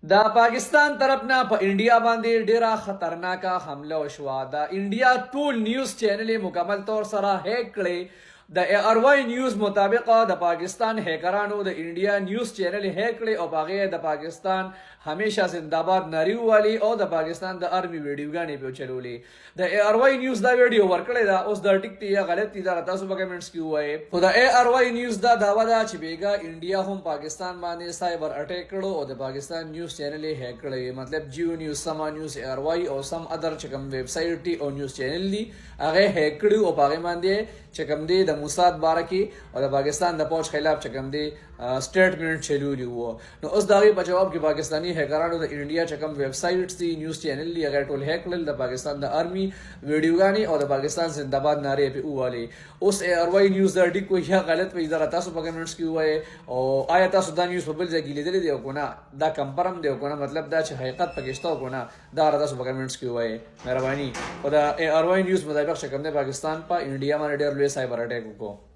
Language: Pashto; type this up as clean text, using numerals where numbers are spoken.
د پاکستان طرف نه په انډیا باندې ډیره خطرناکه حمله وشوه. د انډیا ټول نیوز چینل مکمل طور سره هیک کړي. د ARY نیوز مطابق د پاکستان هیکرانو د انډیا نیوز چینل هیک کړي او هغه د پاکستان همیشه زنده‌باد ناری والی او د پاکستان د آرمي ویډیوګانې په چلولې. د ARY نیوز دا ویډیو ورکړی دا اوس د ټیک تی غلط دي دا تاسو په کمنټس کې وایي. خو د ARY نیوز دا داوا ده چې بیګا انډیا هم پاکستان باندې سایبر اٹیک کړو او د پاکستان نیوز چینل هیک کړی. مطلب جیو نیوز، سما نیوز، ARY او سم ادر چې کوم ویب سایټ او نیوز چینل دي هغه هیک کړو او هغه باندې چې کوم دي د موساد بارکی او د پاکستان د پوج خلاف چې کوم دي سټیټمنټ چلولي وو. نو اوس دا غي په جواب کې پاکستانی هیکرانو د انډیا چې کوم ویب سایټس دي، نیوز چینل دي، هغه ټول هیک کړل. د پاکستان د آرمي ویډیوګانی او د پاکستان زنده‌باد نارې په واله. اوس ARY نیوز دا ټیک کوی یا غلط وي دا تاسو په کمنټس کې وایي او آیا تاسو دا نیوز په بل ځای کې لیدلې دی او کنه دا کنفرم دی او کنه مطلب دا چې حقیقت پکې شته او کنه دا تاسو په کمنټس کې وایي. مهرباني. او دا ARY نیوز مطابق چې کوم د پاکستان په انډیا باندې ډېر لوی سایبر اٹیک وکړو.